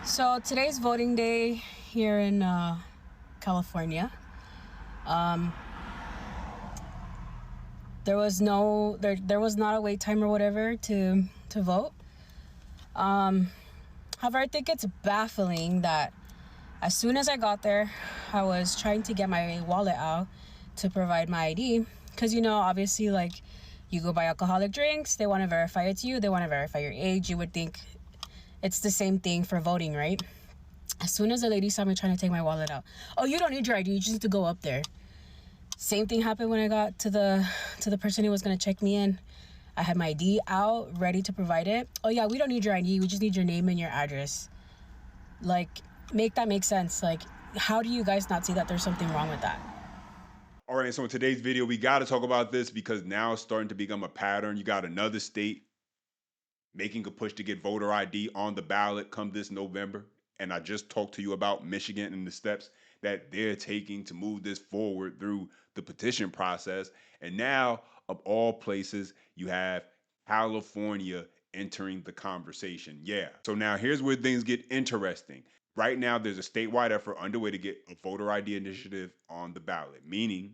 So today's voting day here in California. Um, there was not a wait time or whatever to vote. However, I think it's baffling that as soon as I got there, I was trying to get my wallet out to provide my ID, because obviously, like, you go buy alcoholic drinks, they want to verify it's you, they want to verify your age. You would think it's the same thing for voting, right? As soon as the lady saw me trying to take my wallet out, oh, you don't need your ID, you just need to go up there. Same thing happened when I got to the person who was going to check me in. I had my ID out, ready to provide it. Oh yeah, we don't need your ID, we just need your name and your address. Like, make that make sense. Like, how do you guys not see that there's something wrong with that? All right, so in today's video, we got to talk about this because now it's starting to become a pattern. You got another state making a push to get voter ID on the ballot come this November. And I just talked to you about Michigan and the steps that they're taking to move this forward through the petition process. And now, of all places, you have California entering the conversation. Yeah. So now here's where things get interesting. Right now, there's a statewide effort underway to get a voter ID initiative on the ballot, meaning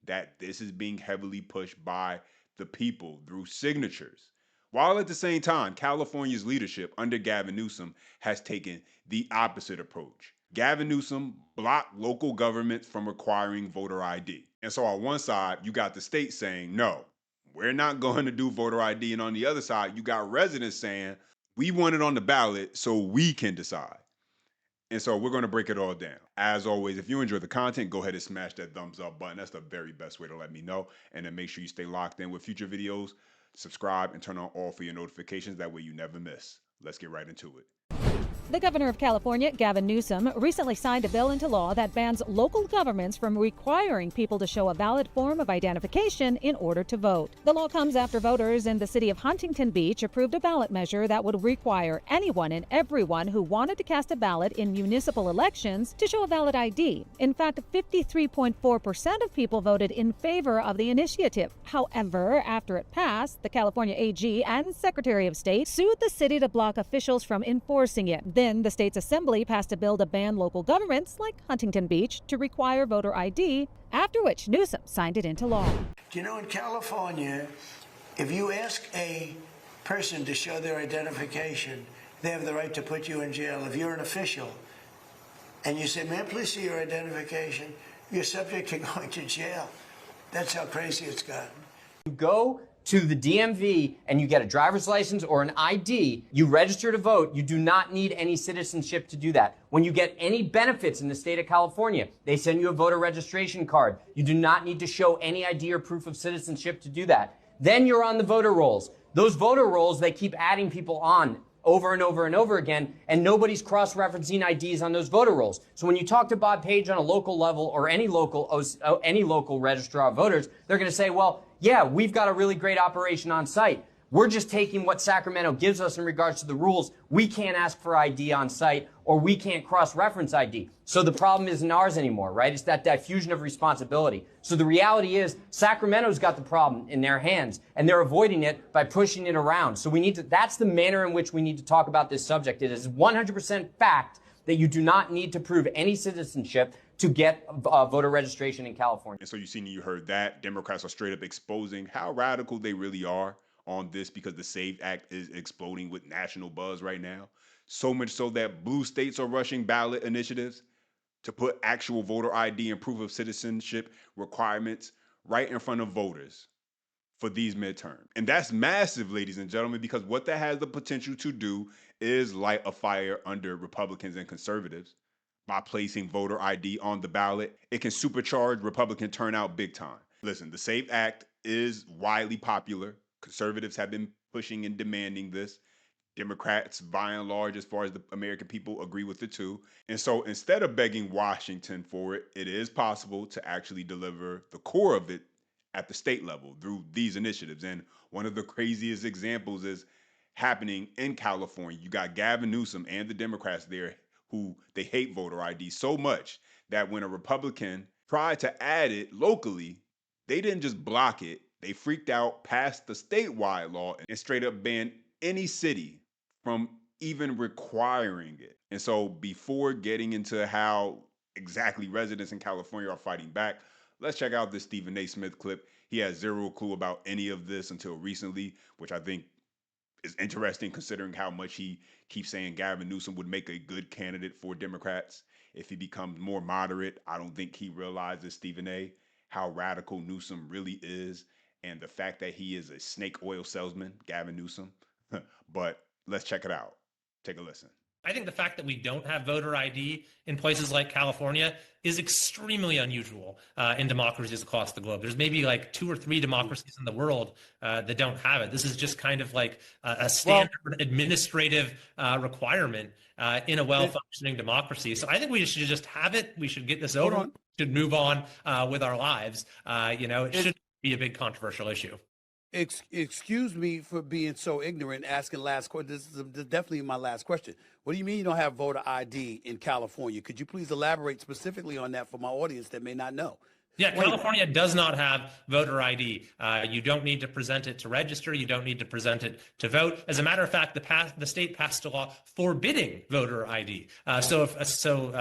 that this is being heavily pushed by the people through signatures. While at the same time, California's leadership under Gavin Newsom has taken the opposite approach. Gavin Newsom blocked local governments from requiring voter ID. And so on one side, you got the state saying, no, we're not going to do voter ID. And on the other side, you got residents saying, we want it on the ballot so we can decide. And so we're going to break it all down. As always, if you enjoy the content, go ahead and smash that thumbs up button. That's the very best way to let me know. And then make sure you stay locked in with future videos. Subscribe and turn on all for your notifications. That way you never miss. Let's get right into it. The governor of California, Gavin Newsom, recently signed a bill into law that bans local governments from requiring people to show a valid form of identification in order to vote. The law comes after voters in the city of Huntington Beach approved a ballot measure that would require anyone and everyone who wanted to cast a ballot in municipal elections to show a valid ID. In fact, 53.4% of people voted in favor of the initiative. However, after it passed, the California AG and Secretary of State sued the city to block officials from enforcing it. Then the state's assembly passed a bill to ban local governments like Huntington Beach to require voter ID, after which Newsom signed it into law. Do you know, in California, if you ask a person to show their identification, they have the right to put you in jail. If you're an official and you say, may I please see your identification, you're subject to going to jail. That's how crazy it's gotten. You go to the DMV and you get a driver's license or an ID, you register to vote, you do not need any citizenship to do that. When you get any benefits in the state of California, they send you a voter registration card. You do not need to show any ID or proof of citizenship to do that. Then you're on the voter rolls. Those voter rolls, they keep adding people on over and over and over again, and nobody's cross-referencing IDs on those voter rolls. So when you talk to Bob Page on a local level or any local registrar of voters, they're going to say, well, yeah, we've got a really great operation on site. We're just taking what Sacramento gives us in regards to the rules. We can't ask for ID on site, or we can't cross-reference ID. So the problem isn't ours anymore, right? It's that diffusion of responsibility. So the reality is Sacramento's got the problem in their hands, and they're avoiding it by pushing it around. So that's the manner in which we need to talk about this subject. It is 100% fact that you do not need to prove any citizenship to get voter registration in California. And so you heard that. Democrats are straight up exposing how radical they really are on this because the SAVE Act is exploding with national buzz right now. So much so that blue states are rushing ballot initiatives to put actual voter ID and proof of citizenship requirements right in front of voters for these midterms. And that's massive, ladies and gentlemen, because what that has the potential to do is light a fire under Republicans and conservatives. By placing voter ID on the ballot, it can supercharge Republican turnout big time. Listen, the SAVE Act is widely popular. Conservatives have been pushing and demanding this. Democrats, by and large, as far as the American people, agree with it too. And so instead of begging Washington for it, it is possible to actually deliver the core of it at the state level through these initiatives. And one of the craziest examples is happening in California. You got Gavin Newsom and the Democrats there who they hate voter ID so much that when a Republican tried to add it locally, they didn't just block it. They freaked out, passed the statewide law, and straight up banned any city from even requiring it. And so before getting into how exactly residents in California are fighting back, let's check out this Stephen A. Smith clip. He has zero clue about any of this until recently, which I think is interesting considering how much he keeps saying Gavin Newsom would make a good candidate for Democrats. If he becomes more moderate, I don't think he realizes, Stephen A., how radical Newsom really is and the fact that he is a snake oil salesman, Gavin Newsom. But let's check it out. Take a listen. I think the fact that we don't have voter ID in places like California is extremely unusual in democracies across the globe. There's maybe like 2 or 3 democracies in the world that don't have it. This is just kind of like a standard administrative requirement in a well-functioning democracy. So I think we should just have it. We should get this over. We should move on with our lives. It shouldn't be a big controversial issue. Excuse me for being so ignorant, asking last question. This is definitely my last question. What do you mean you don't have voter ID in California? Could you please elaborate specifically on that for my audience that may not know? Yeah, California does not have voter ID. You don't need to present it to register. You don't need to present it to vote. As a matter of fact, the state passed a law forbidding voter ID. So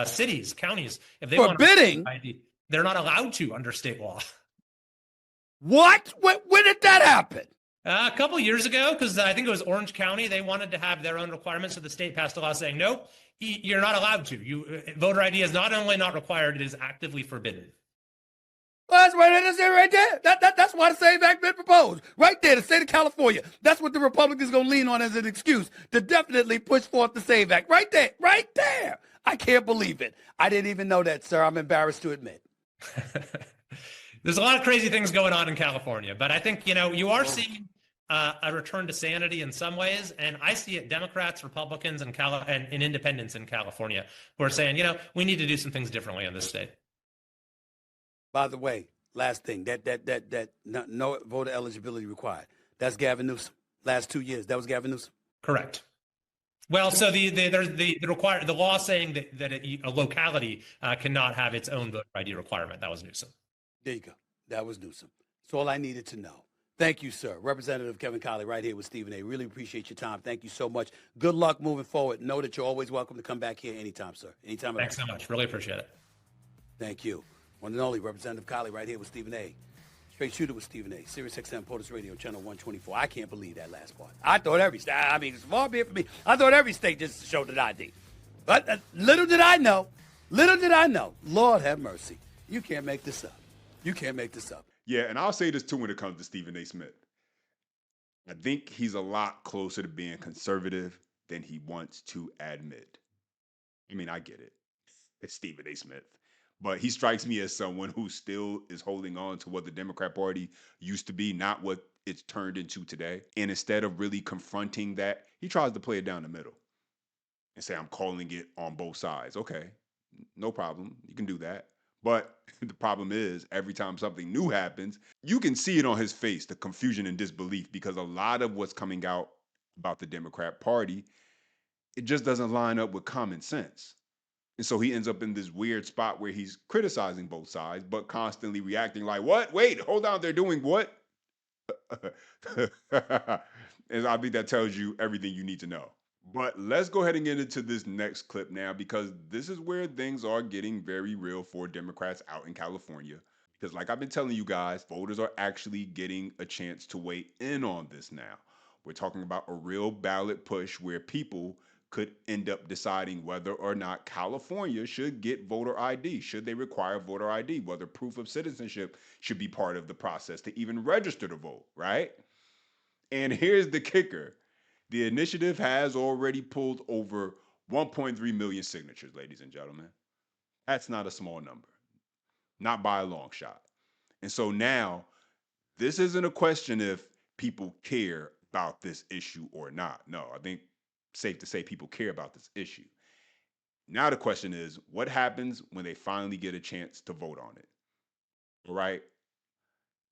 cities, counties, if they want forbidding ID, they're not allowed to under state law. What? When did that happen? A couple years ago, because I think it was Orange County, they wanted to have their own requirements, so the state passed a law saying, nope, you're not allowed to. Voter ID is not only not required, it is actively forbidden. Well, that's right. That's it right there. That's why the SAVE Act been proposed. Right there, the state of California. That's what the Republicans going to lean on as an excuse to definitely push forth the SAVE Act. Right there. Right there. I can't believe it. I didn't even know that, sir. I'm embarrassed to admit. There's a lot of crazy things going on in California, but I think, you are seeing a return to sanity in some ways. And I see it, Democrats, Republicans, and independents in California who are saying, we need to do some things differently in this state. By the way, last thing, that no voter eligibility required. That's Gavin Newsom. Last 2 years, that was Gavin Newsom. Correct. Well, so the law saying that a locality cannot have its own voter ID requirement. That was Newsom. There you go. That was Newsom. That's all I needed to know. Thank you, sir. Representative Kevin Colley right here with Stephen A. Really appreciate your time. Thank you so much. Good luck moving forward. Know that you're always welcome to come back here anytime, sir. Anytime. Thanks so much. Really appreciate it. Thank you. One and only Representative Colley right here with Stephen A. Straight Shooter with Stephen A. Sirius XM POTUS Radio, Channel 124. I can't believe that last part. I thought every state, it's far be it for me. I thought every state just showed an ID. But little did I know, Lord have mercy. You can't make this up. You can't make this up. Yeah, and I'll say this too when it comes to Stephen A. Smith. I think he's a lot closer to being conservative than he wants to admit. I mean, I get it. It's Stephen A. Smith. But he strikes me as someone who still is holding on to what the Democrat Party used to be, not what it's turned into today. And instead of really confronting that, he tries to play it down the middle and say, I'm calling it on both sides. Okay, no problem. You can do that. But the problem is, every time something new happens, you can see it on his face, the confusion and disbelief, because a lot of what's coming out about the Democrat Party, it just doesn't line up with common sense. And so he ends up in this weird spot where he's criticizing both sides, but constantly reacting like, what? Wait, hold on, they're doing what? And I think that tells you everything you need to know. But let's go ahead and get into this next clip now, because this is where things are getting very real for Democrats out in California. Because like I've been telling you guys, voters are actually getting a chance to weigh in on this now. We're talking about a real ballot push where people could end up deciding whether or not California should get voter ID. Should they require voter ID? Whether proof of citizenship should be part of the process to even register to vote, right? And here's the kicker. The initiative has already pulled over 1.3 million signatures, ladies and gentlemen. That's not a small number, not by a long shot. And so now, this isn't a question if people care about this issue or not. No, I think safe to say people care about this issue. Now the question is, what happens when they finally get a chance to vote on it? All right?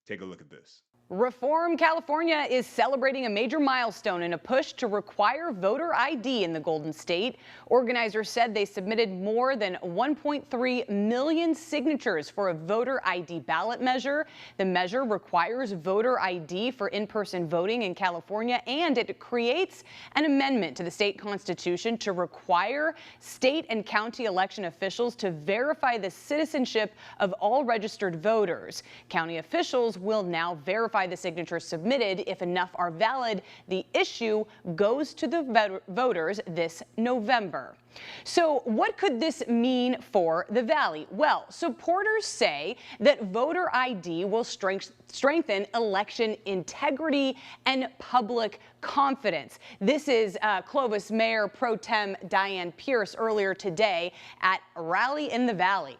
Take a look at this. Reform California is celebrating a major milestone in a push to require voter ID in the Golden State. Organizers said they submitted more than 1.3 million signatures for a voter ID ballot measure. The measure requires voter ID for in-person voting in California, and it creates an amendment to the state constitution to require state and county election officials to verify the citizenship of all registered voters. County officials will now verify the signatures submitted. If enough are valid, the issue goes to the voters this November. So what could this mean for the Valley? Well, supporters say that voter ID will strengthen election integrity and public confidence. This is Clovis Mayor Pro Tem Diane Pierce earlier today at a rally in the Valley.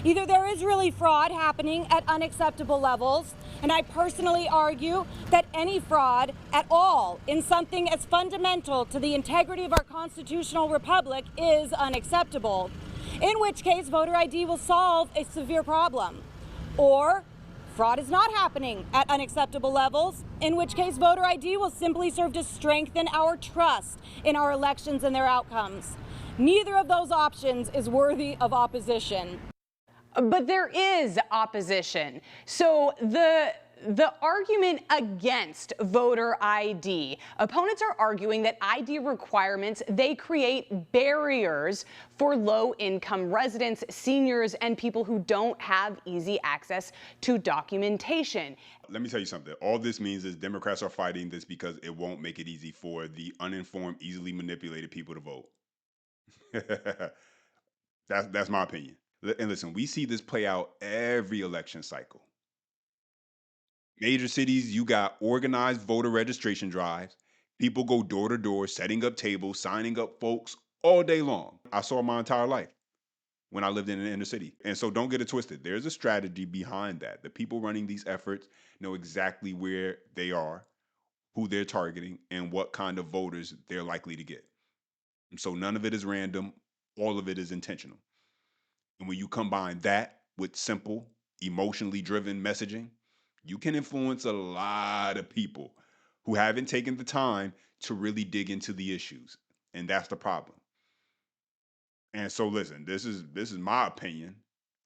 Either there is really fraud happening at unacceptable levels, and I personally argue that any fraud at all in something as fundamental to the integrity of our constitutional republic is unacceptable, in which case voter ID will solve a severe problem. Or fraud is not happening at unacceptable levels, in which case voter ID will simply serve to strengthen our trust in our elections and their outcomes. Neither of those options is worthy of opposition. But there is opposition. So the argument against voter ID, opponents are arguing that ID requirements, they create barriers for low-income residents, seniors, and people who don't have easy access to documentation. Let me tell you something. All this means is Democrats are fighting this because it won't make it easy for the uninformed, easily manipulated people to vote. That's my opinion. And listen, we see this play out every election cycle. Major cities, you got organized voter registration drives. People go door to door, setting up tables, signing up folks all day long. I saw my entire life when I lived in the inner city. And so don't get it twisted. There's a strategy behind that. The people running these efforts know exactly where they are, who they're targeting, and what kind of voters they're likely to get. And so none of it is random. All of it is intentional. And when you combine that with simple, emotionally driven messaging, you can influence a lot of people who haven't taken the time to really dig into the issues. And that's the problem. And so listen, this is my opinion.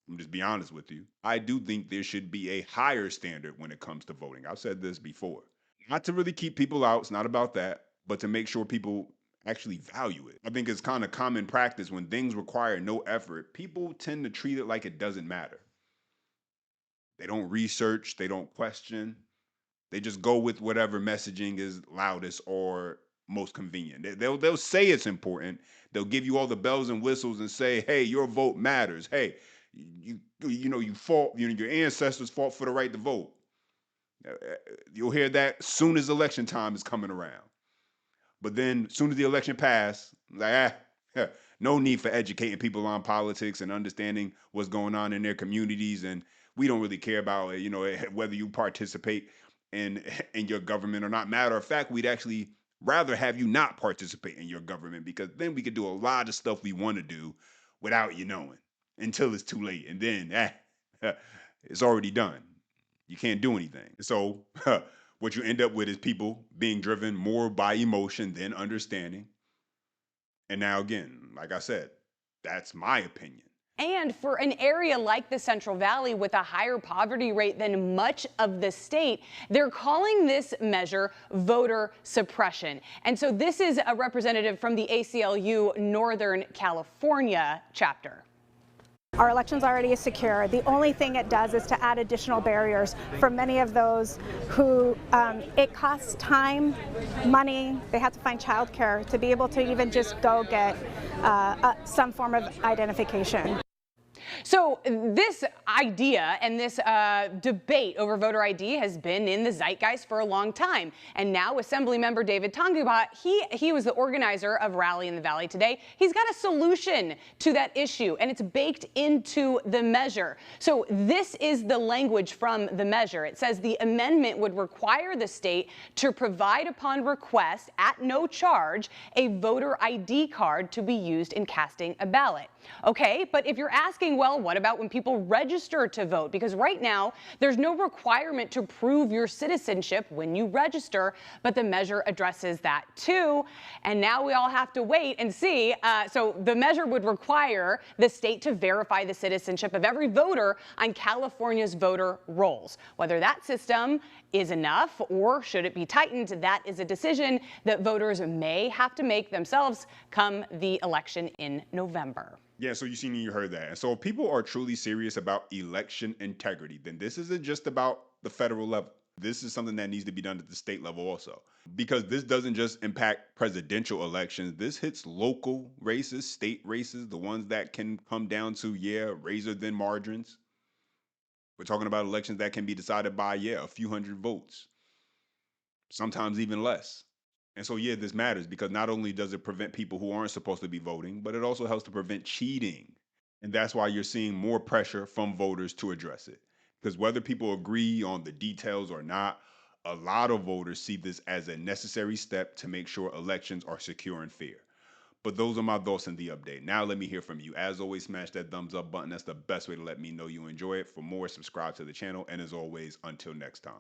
I'm just be honest with you. I do think there should be a higher standard when it comes to voting. I've said this before. Not to really keep people out, it's not about that, but to make sure people actually value it. I think it's kind of common practice when things require no effort, people tend to treat it like it doesn't matter. They don't research, they don't question. They just go with whatever messaging is loudest or most convenient. They'll say it's important. They'll give you all the bells and whistles and say, "Hey, your vote matters. Hey, you fought, your ancestors fought for the right to vote." You'll hear that soon as election time is coming around. But then as soon as the election passed, like, no need for educating people on politics and understanding what's going on in their communities. And we don't really care about, whether you participate in your government or not. Matter of fact, we'd actually rather have you not participate in your government, because then we could do a lot of stuff we want to do without you knowing until it's too late. And then it's already done. You can't do anything. So what you end up with is people being driven more by emotion than understanding. And now, again, like I said, that's my opinion. And for an area like the Central Valley with a higher poverty rate than much of the state, they're calling this measure voter suppression. And so this is a representative from the ACLU Northern California chapter. Our election's already secure. The only thing it does is to add additional barriers for many of those who it costs time, money. They have to find childcare to be able to even just go get some form of identification. So this idea and this debate over voter ID has been in the zeitgeist for a long time. And now Assemblymember David Tonguba, he was the organizer of Rally in the Valley today. He's got a solution to that issue, and it's baked into the measure. So this is the language from the measure. It says the amendment would require the state to provide upon request at no charge a voter ID card to be used in casting a ballot. Okay, but if you're asking, well, well, what about when people register to vote? Because right now, there's no requirement to prove your citizenship when you register, but the measure addresses that too. And now we all have to wait and see. So the measure would require the state to verify the citizenship of every voter on California's voter rolls. Whether that system is enough or should it be tightened, that is a decision that voters may have to make themselves come the election in November. Yeah, so you heard that. And so if people are truly serious about election integrity, then this isn't just about the federal level. This is something that needs to be done at the state level also. Because this doesn't just impact presidential elections. This hits local races, state races, the ones that can come down to, razor thin margins. We're talking about elections that can be decided by, a few hundred votes, sometimes even less. And so, this matters because not only does it prevent people who aren't supposed to be voting, but it also helps to prevent cheating. And that's why you're seeing more pressure from voters to address it. Because whether people agree on the details or not, a lot of voters see this as a necessary step to make sure elections are secure and fair. But those are my thoughts in the update. Now let me hear from you. As always, smash that thumbs up button. That's the best way to let me know you enjoy it. For more, subscribe to the channel. And as always, until next time.